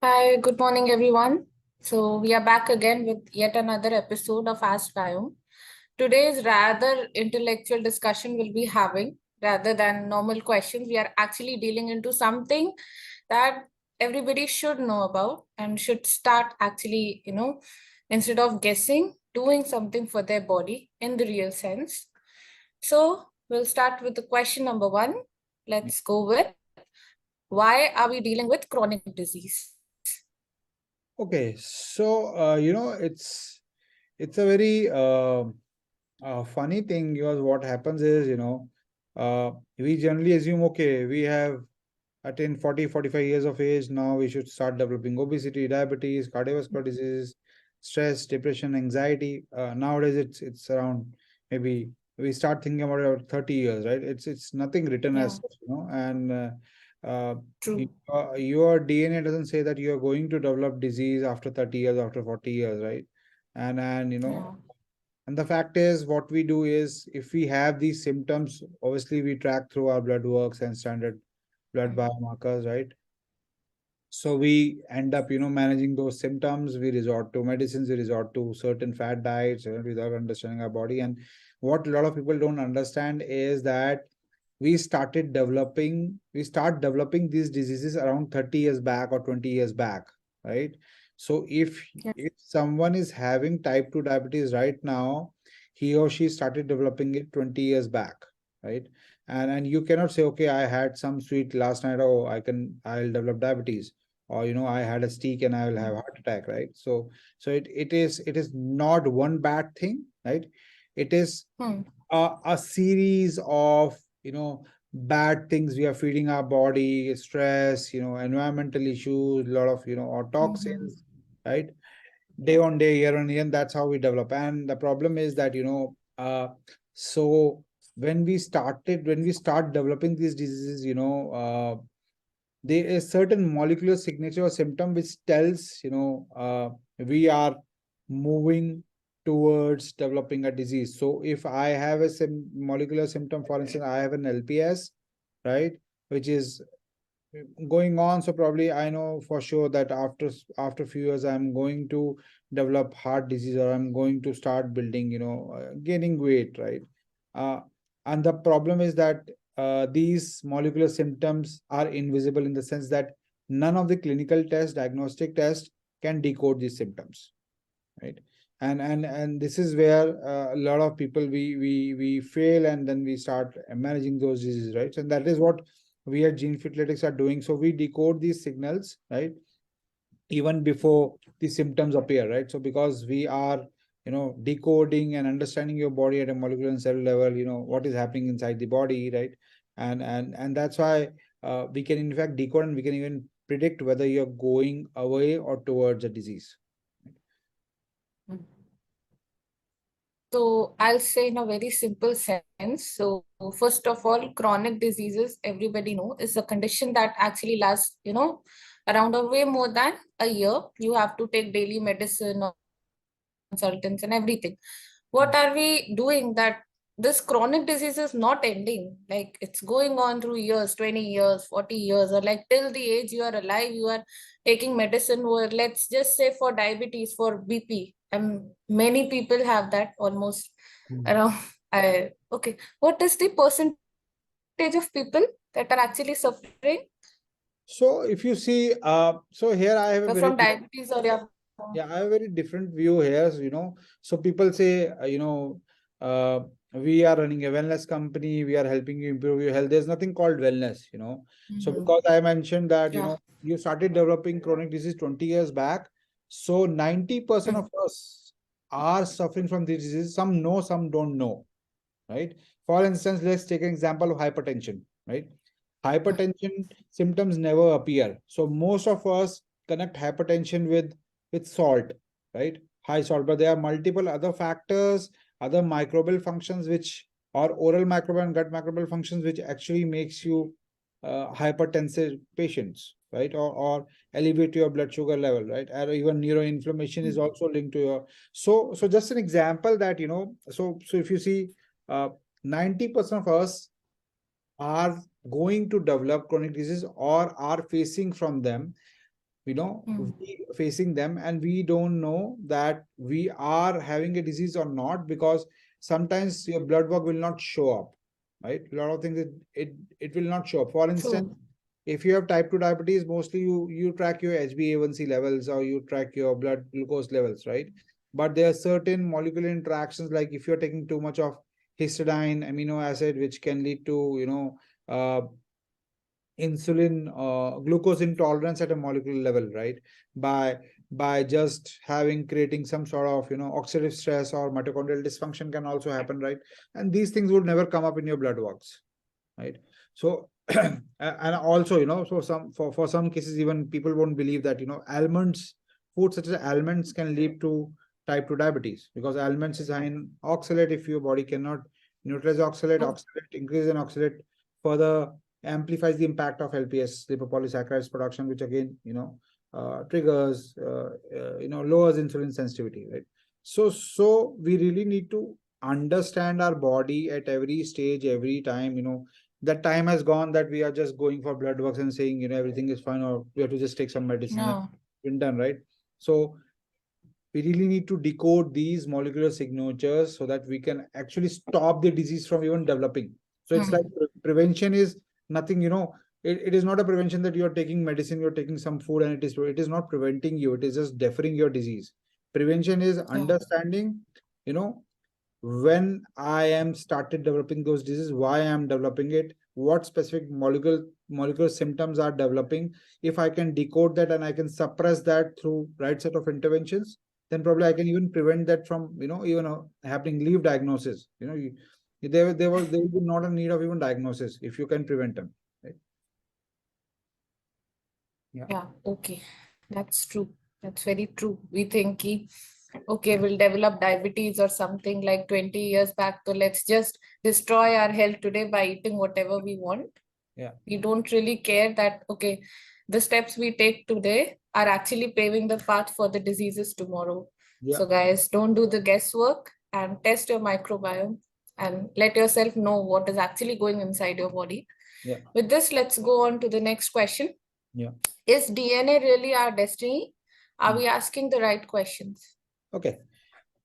Hi, good morning, everyone. So, we are back again with yet another episode of Askediome. Today's rather intellectual discussion we'll be having rather than normal questions. We are actually dealing into something that everybody should know about and should start actually, instead of guessing, doing something for their body in the real sense. So, we'll start with the question number one. Let's go with why are we dealing with chronic disease? Okay, so it's a very funny thing because what happens is we generally assume, okay, we have attained 40-45 years of age, now we should start developing obesity, diabetes, cardiovascular diseases, stress, depression, anxiety. Nowadays it's around, maybe we start thinking about it at 30 years, right? It's nothing written as Yeah, such, and uh, true. your DNA doesn't say that you are going to develop disease after 30 years, after 40 years, right? And Yeah. and the fact is, what we do is, if we have these symptoms, obviously we track through our blood works and standard blood Mm. biomarkers, right? So we end up, managing those symptoms. We resort to medicines, we resort to certain fat diets, without understanding our body. And what a lot of people don't understand is that we start developing these diseases around 30 years back or 20 years back, right? So if Yes. if someone is having type 2 diabetes right now, he or she started developing it 20 years back, right? And you cannot say, okay, I had some sweet last night, oh, I'll develop diabetes, or I had a steak and I will have Mm. heart attack, right? So it is not one bad thing, right? It is Hmm. a series of bad things we are feeding our body, stress, environmental issues, a lot of or Mhm. toxins, right? Day on day, year on year, and that's how we develop. And the problem is that so when we start developing these diseases, there is certain molecular signature or symptom which tells we are moving towards developing a disease. So if I have a molecular symptom, for instance, I have an LPS, right, which is going on, so probably I know for sure that after a few years I'm going to develop heart disease, or I'm going to start building, gaining weight, right? uh, and the problem is that these molecular symptoms are invisible, in the sense that none of the clinical tests, diagnostic tests, can decode these symptoms, right? And this is where a lot of people, we fail, and then we start managing those diseases, right? And that is what we at Gene Freeletics are doing. So we decode these signals, right, even before the symptoms appear, right? So because we are decoding and understanding your body at a molecular and cellular level, what is happening inside the body, right? And that's why we can in fact decode, and we can even predict whether you're going away or towards a disease. Mm. So I'll say in a very simple sense. So first of all, chronic diseases, everybody know, is a condition that actually lasts, around a way more than a year. You have to take daily medicine or consultants and everything. What are we doing that this chronic disease is not ending? Like it's going on through years, 20 years, 40 years, or like till the age you are alive, you are taking medicine, or let's just say for diabetes, for BP. And many people have that almost Mm. around. Okay. What is the percentage of people that are actually suffering So if you see, so here I have a very from diabetes or yeah? yeah, I have a very different view here. So people say, uh, we are running a wellness company, we are helping you improve your health. There's nothing called wellness. So Mhm. because I mentioned that, Yeah. you started developing chronic disease 20 years back, so 90% Mm. of us are suffering from this disease. Some know, some don't know, right? For instance, let's take an example of hypertension, right? Hypertension symptoms never appear. So most of us connect hypertension with salt, right? High salt, but there are multiple other factors, other microbial functions, which or oral microbial and gut microbial functions, which actually makes you hypertensive patients, right? Or elevate your blood sugar level, right? Or even neuroinflammation is Mm. also linked to your. So just an example that so if you see, uh, 90% of us are going to develop chronic disease or are facing from them. we facing them, and we don't know that we are having a disease or not, because sometimes your blood work will not show up, right? A lot of things it will not show up. For instance, True. if you have type 2 diabetes, mostly you track your HbA1c levels, or you track your blood glucose levels, right? But there are certain molecular interactions, like if you're taking too much of histidine amino acid, which can lead to uh, insulin glucose intolerance at a molecular level, right? By just having creating some sort of oxidative stress, or mitochondrial dysfunction can also happen, right? And these things would never come up in your blood works, right? So and also, so for some cases, even people won't believe that almonds, food such as almonds can lead to type 2 diabetes, because almonds is high in oxalate. If your body cannot neutralize oxalate, True. oxalate increase in oxalate further amplifies the impact of LPS, lipopolysaccharides production, which again triggers lowers insulin sensitivity, right? So we really need to understand our body at every stage, every time. That time has gone that we are just going for blood works and saying everything is fine, or we have to just take some medicine and Yeah. been done, right? So we really need to decode these molecular signatures so that we can actually stop the disease from even developing. So it's like prevention is nothing, it is not a prevention that you're taking medicine, you're taking some food, and it is not preventing you, it is just deferring your disease. Prevention is Yeah. understanding, you know when I am started developing those diseases, why I am developing it, what specific molecular symptoms are developing. If I can decode that and I can suppress that through right set of interventions, then probably I can even prevent that from even happening. Leave diagnosis. There will be not a need of even diagnosis if you can prevent them. Right? Yeah. Yeah. Okay. That's true. That's very true. We think, okay, we'll develop diabetes or something like 20 years back. So let's just destroy our health today by eating whatever we want. Yeah. We don't really care that, okay, the steps we take today are actually paving the path for the diseases tomorrow. Yeah. So, guys, don't do the guesswork and test your microbiome and let yourself know what is actually going inside your body. Yeah. With this, let's go on to the next question. Yeah. Is DNA really our destiny? Are we asking the right questions? Okay.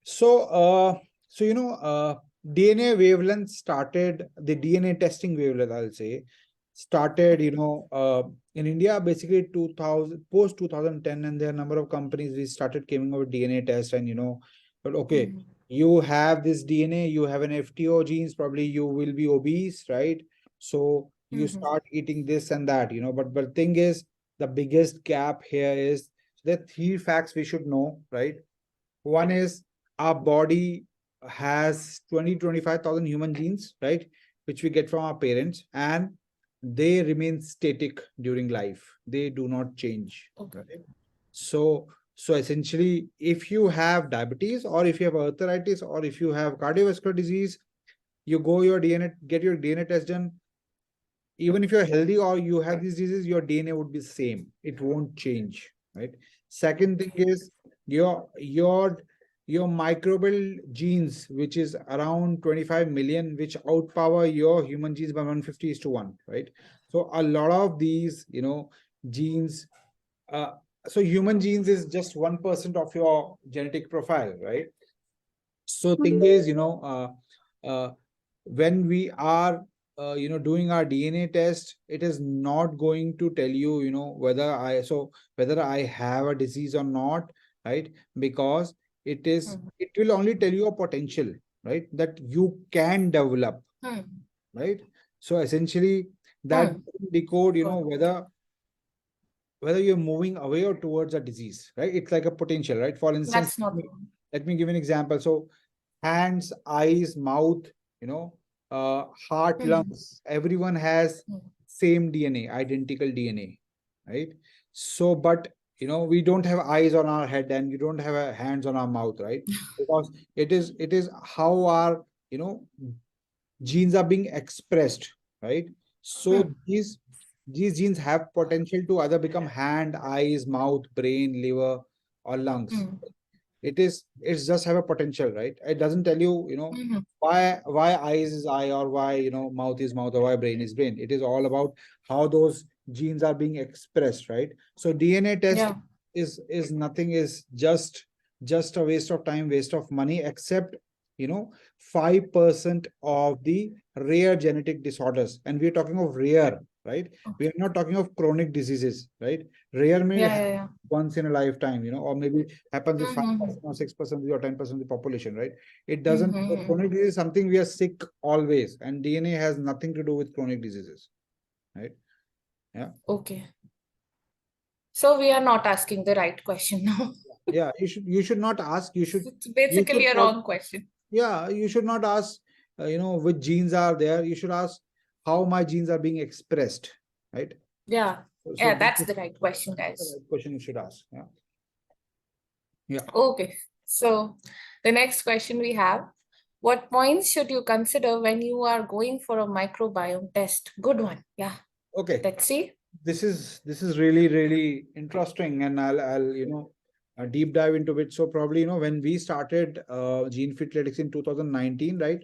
So DNA wavelength started, the DNA testing wavelength, I'll say, started, in India, basically 2000, post 2010, and there are a number of companies we started coming over DNA test, and but okay, you have this DNA, you have an FTO genes, probably you will be obese, right? So you start eating this and that, but thing is, the biggest gap here is that three facts we should know, right? One is our body has 20-25,000 human genes, right? Which we get from our parents, and they remain static during life. They do not change. Okay. Right? So essentially, if you have diabetes, or if you have arthritis, or if you have cardiovascular disease, you go your DNA, get your DNA test done. Even if you're healthy or you have these diseases, your DNA would be the same. It won't change, right? Second thing is your microbial genes, which is around 25 million, which outpower your human genes by 150:1, right? So a lot of these, genes, uh, so human genes is just 1% of your genetic profile, right? So thing is, when we are doing our DNA test, it is not going to tell you, whether I have a disease or not, right? Because it will only tell you a potential, right? That you can develop, right? So essentially, that decode, whether you're moving away or towards a disease, right? It's like a potential, right? For instance, That's not let me give an example. So hands, eyes, mouth, heart, lungs, everyone has same DNA, identical DNA, right? So, but we don't have eyes on our head, and we don't have hands on our mouth, right? Because it is how our genes are being expressed, right? So these genes have potential to either become hand, eyes, mouth, brain, liver, or lungs. It's just have a potential, right? It doesn't tell you, why eyes is eye, or why mouth is mouth, or why brain is brain. It is all about how those genes are being expressed, right? So DNA test Yeah. is nothing, is just a waste of time, waste of money, except 5% of the rare genetic disorders. And we're talking of rare, right? We are not talking of chronic diseases, right? Rare means it Yeah, yeah, happens yeah. once in a lifetime, or maybe happens with 5% Mm-hmm. or 6% or 10% of the population, right? It doesn't. Mm-hmm. Chronic disease is something we are sick always, and DNA has nothing to do with chronic diseases, right? Yeah. Okay. So we are not asking the right question now. Yeah, you should not ask. It's You basically should a wrong question. yeah, you should not ask, which genes are there. You should ask how my genes are being expressed, right? Yeah. So Yeah, this that's is the right question, the guys. right question you should ask. Yeah. Yeah. Okay. So the next question we have, what points should you consider when you are going for a microbiome test? Good one. Yeah. Okay. Let's see. This is really really interesting, and I'll deep dive into it. So probably when we started Gene Fit Athletics in 2019, right?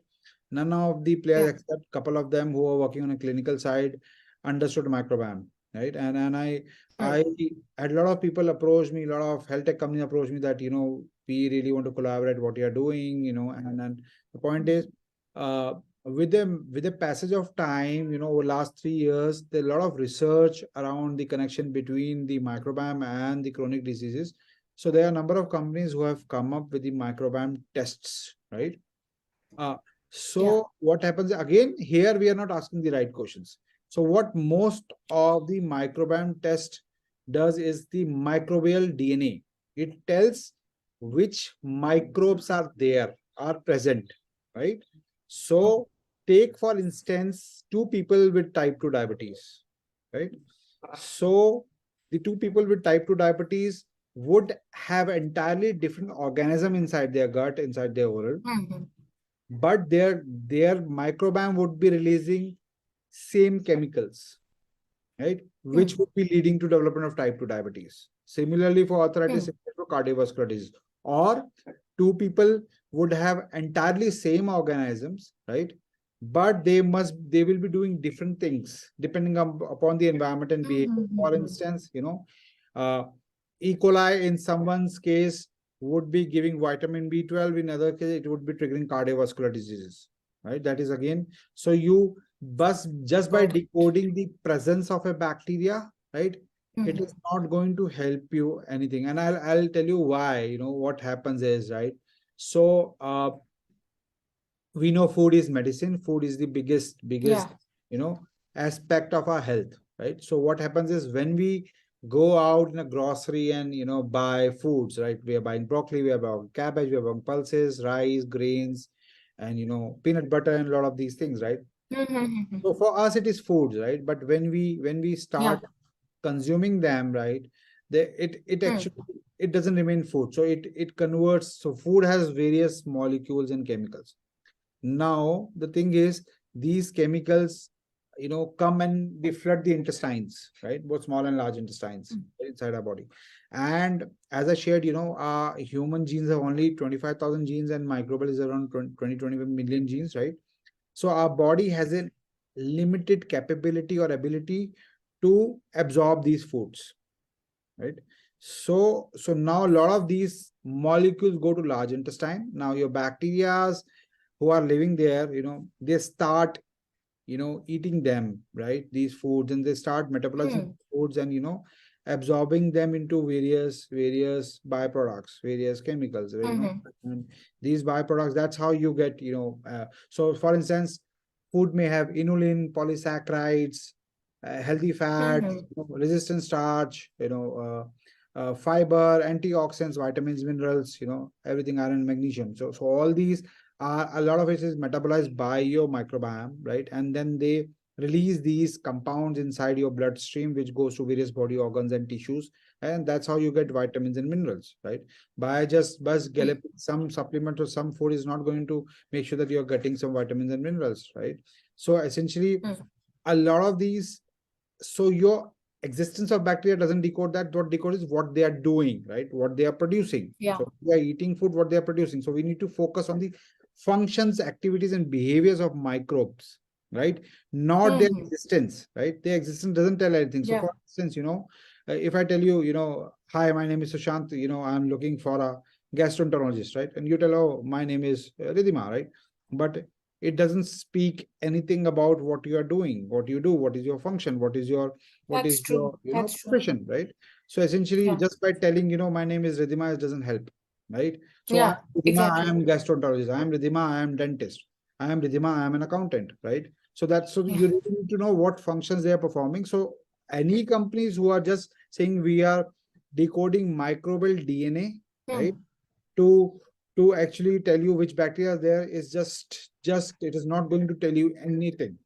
None of the players, Yeah. except couple of them who are working on a clinical side, understood microbiome, right? And I Hmm. had a lot of people approach me, a lot of health tech companies approach me that we really want to collaborate what you are doing, and the point is, uh, with the passage of time, over last 3 years, there are a lot of research around the connection between the microbiome and the chronic diseases. So there are a number of companies who have come up with the microbiome tests, right? Uh, Yeah. so what happens again here? We are not asking the right questions. So what most of the microbiome test does is the microbial DNA. It tells which microbes are there, are present, right? So take for instance two people with type 2 diabetes, right? So the two people with type 2 diabetes would have entirely different organism inside their gut, inside their oral, Mm-hmm. but their microbiome would be releasing same chemicals, right? Which Hmm. would be leading to development of type 2 diabetes. Similarly, for arthritis, Hmm. similar for cardiovascular disease. Or two people would have entirely same organisms, right? But they will be doing different things depending upon the environment and behavior. For Mm-hmm. instance, uh, E. coli in someone's case would be giving vitamin B12. In other case, it would be triggering cardiovascular diseases, right? That is again, so you but just by Got it. decoding the presence of a bacteria, right? It Hmm. is not going to help you anything. And I'll tell you why. What happens is, right? So we know food is medicine. Food is the biggest Yeah. aspect of our health, right? So what happens is when we go out in a grocery and buy foods, right? We are buying broccoli, we are buying cabbage, we are buying pulses, rice, grains, and peanut butter and a lot of these things, right? Mm-hmm. So for us, it is foods, right? But when we Yeah. start consuming them, right, it Hmm. actually it doesn't remain food. So it converts. So food has various molecules and chemicals. Now the thing is, these chemicals, come and they flood the intestines, right? Both small and large intestines Hmm. inside our body. And as I shared, our human genes have only 25,000 genes, and microbial is around 25 million genes, right? So our body has a limited capability or ability to absorb these foods, right? So now a lot of these molecules go to large intestine. Now your bacteria who are living there, they start eating them, right, these foods, and they start metabolizing Hmm. foods and absorbing them into various byproducts, various chemicals, right, Mm-hmm. and these byproducts, that's how you get, so for instance, food may have inulin, polysaccharides, healthy fats, Mm-hmm. resistant starch, fiber, antioxidants, vitamins, minerals, everything, iron, magnesium. So all these are, a lot of it is metabolized by your microbiome, right? And then they release these compounds inside your bloodstream, which goes to various body organs and tissues, and that's how you get vitamins and minerals, right? By just galloping some supplement or some food is not going to make sure that you're getting some vitamins and minerals, right? So essentially, Hmm. a lot of these, so your existence of bacteria doesn't decode that. What decodes is what they are doing, right? What they are producing. Yeah. So we are eating food, what they are producing. So we need to focus on the functions, activities, and behaviors of microbes, right? Not their Mm-hmm. existence, right? Their existence doesn't tell anything. So Yeah. for instance, if I tell you, hi, my name is Sushant, I'm looking for a gastroenterologist, right? And you tell, oh, my name is Ridhima, right? But it doesn't speak anything about what you are doing, what you do, what is your function, what is That's true. your, That's true. profession, right? So essentially, Yeah. just by telling, my name is Ridhima, it doesn't help, right? So I'm Yeah. Ridhima, I Exactly. am gastroenterologist. I am Ridhima, I am dentist. I am Ridhima, I am an accountant, right? So Yeah. you really need to know what functions they are performing. So any companies who are just saying we are decoding microbial DNA, right? Hmm. To to actually tell you which bacteria are there is just it is not going to tell you anything,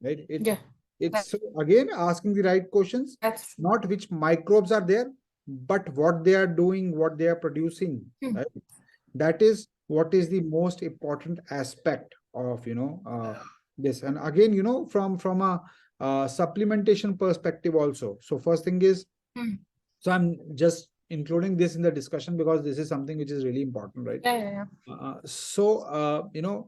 right? Yeah. It's That, again asking the right questions, that's true. not which microbes are there, but what they are doing, what they are producing, Hmm. right? That is what is the most important aspect of this. And again, from a supplementation perspective also. So first thing is, Hmm. so I'm just including this in the discussion because this is something which is really important, right? Yeah. Yeah. Yeah.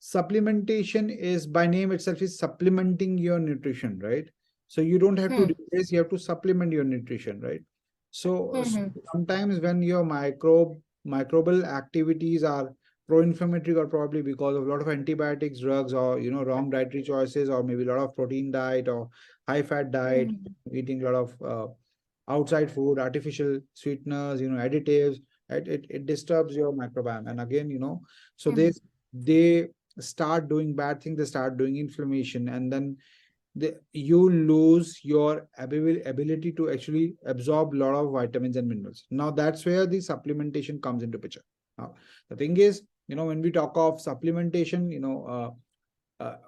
Supplementation is by name itself is supplementing your nutrition, right? So you don't have to Hmm. replace, you have to supplement your nutrition, right? So Hmm. sometimes when your microbial activities are pro-inflammatory, or probably because of a lot of antibiotics, drugs, or wrong dietary choices, or maybe a lot of protein diet or high fat diet, Hmm. eating a lot of outside food, artificial sweeteners, additives, it disturbs your microbiome. And again, so Hmm. they start doing bad things, they start doing inflammation, and then you lose your ability to actually absorb a lot of vitamins and minerals. Now that's where the supplementation comes into picture. Now the thing is, when we talk of supplementation,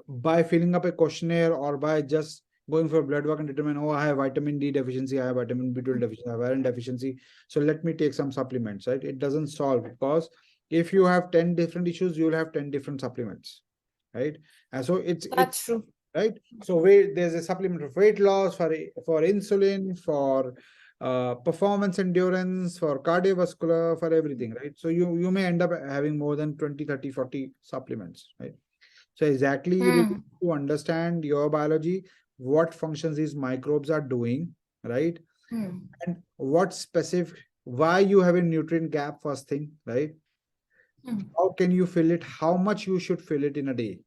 by filling up a questionnaire or by just going for blood work and determine, oh, I have vitamin D deficiency, I have vitamin B12 deficiency, I have iron deficiency, so let me take some supplements, right? It doesn't solve, because if you have 10 different issues, you will have 10 different supplements, right? And so it's That's true. right. So there's a supplement of weight loss, for insulin, for performance endurance, for cardiovascular, for everything, right? So you may end up having more than 20, 30, 40 supplements, right? So exactly, you need Hmm. to understand your biology, what functions these microbes are doing, right? Hmm. And what specific, why you have a nutrient gap, first thing, right? Hmm. How can you fill it? How much you should fill it in a day,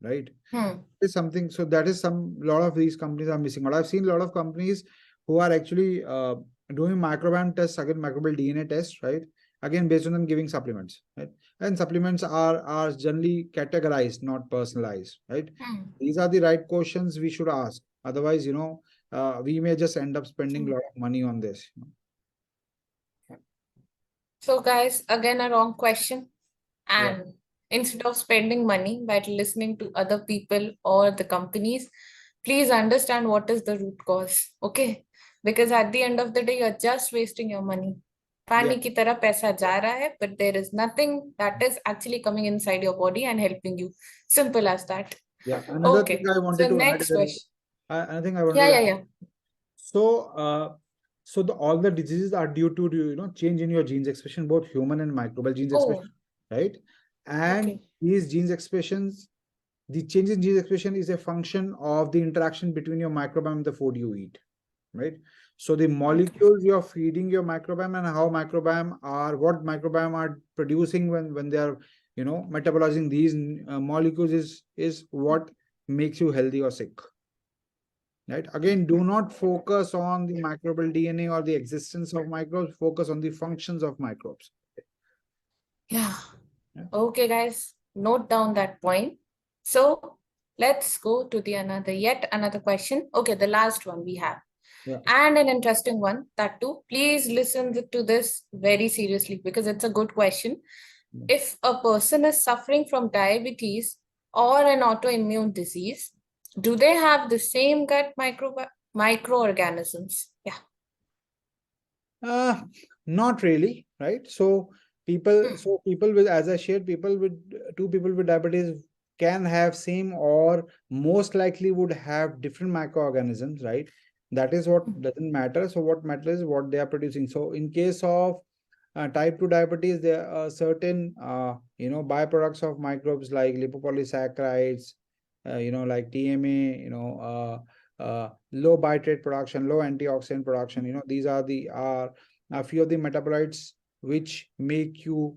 right? Hmm. Is something, so that is some lot of these companies are missing out. I've seen a lot of companies who are actually doing microbiome tests, again microbial DNA tests, right? Again, based on them giving supplements, right? And supplements are generally categorized, not personalized, right? Hmm. These are the right questions we should ask. Otherwise, we may just end up spending a Hmm. lot of money on this. So, guys, again, a wrong question. Yeah, And instead of spending money by listening to other people or the companies, please understand what is the root cause. Okay? Because at the end of the day, you're just wasting your money. yeah, पानी की तरह पैसा जा रहा है, but there is nothing that is actually coming inside your body and helping you. Simple as that. yeah. Another thing Okay. I So wanted to add next is, question. another thing I wanted Yeah, to yeah, add. yeah. So, all the diseases are due to change in your genes expression, both human and microbial genes Oh, expression, right? And okay. these genes expressions, the change in genes expression is a function of the interaction between your microbiome and the food you eat, right? So the Okay. molecules you're feeding your microbiome, and what microbiome are producing when they are, metabolizing these molecules is what makes you healthy or sick, right? Again, do not focus on the microbial DNA or the existence of microbes, focus on the functions of microbes. Yeah. Yeah, Okay, guys, note down that point. So let's go to the yet another question. Okay, the last one we have, yeah, and an interesting one, that too. Please listen to this very seriously because it's a good question. yeah. If a person is suffering from diabetes or an autoimmune disease, do they have the same gut microorganisms? Yeah. Uh, Not really, right? So people with, as I shared, two people with diabetes can have same, or most likely would have different microorganisms, right? That is what doesn't matter. So what matters is what they are producing. So in case of type 2 diabetes, there are certain byproducts of microbes like lipopolysaccharides, like TMA, low bitrate production, low antioxidant production. These are a few of the metabolites which make you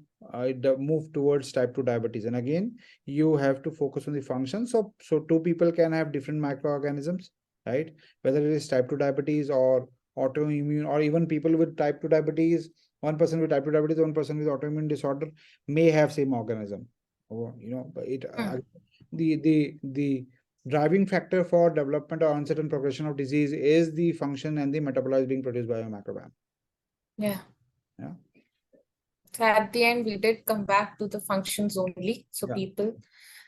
move towards type 2 diabetes. And again, you have to focus on the function. So two people can have different microorganisms, right? Whether it is type 2 diabetes or autoimmune, or even people with type 2 diabetes, one person with type 2 diabetes, one person with autoimmune disorder may have same organism. Or, but the driving factor for development or uncertain progression of disease is the function and the metabolites being produced by your microbiome. Yeah. Yeah. So at the end, we did come back to the functions only. So Yeah. people,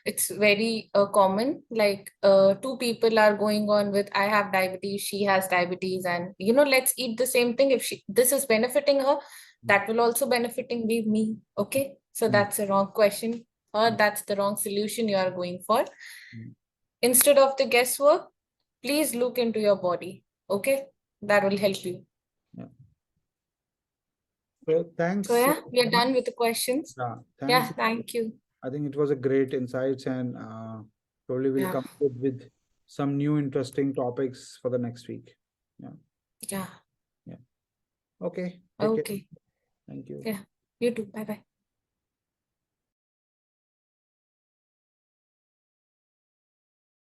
it's very common. Like two people are going on with, I have diabetes, she has diabetes, and let's eat the same thing. If this is benefiting her, that will also benefiting me. Okay, so that's a wrong question, or that's the wrong solution you are going for. Instead of the guesswork, please look into your body. Okay, that will help you. Yeah. So thanks. So yeah, we are done with the questions. Yeah, Yeah, thanks. thank you. I think it was a great insights, and probably we'll Yeah. come up with some new interesting topics for the next week. Yeah. Yeah. Yeah. Okay. Take care. Okay. Thank you. Yeah. You too. Bye bye.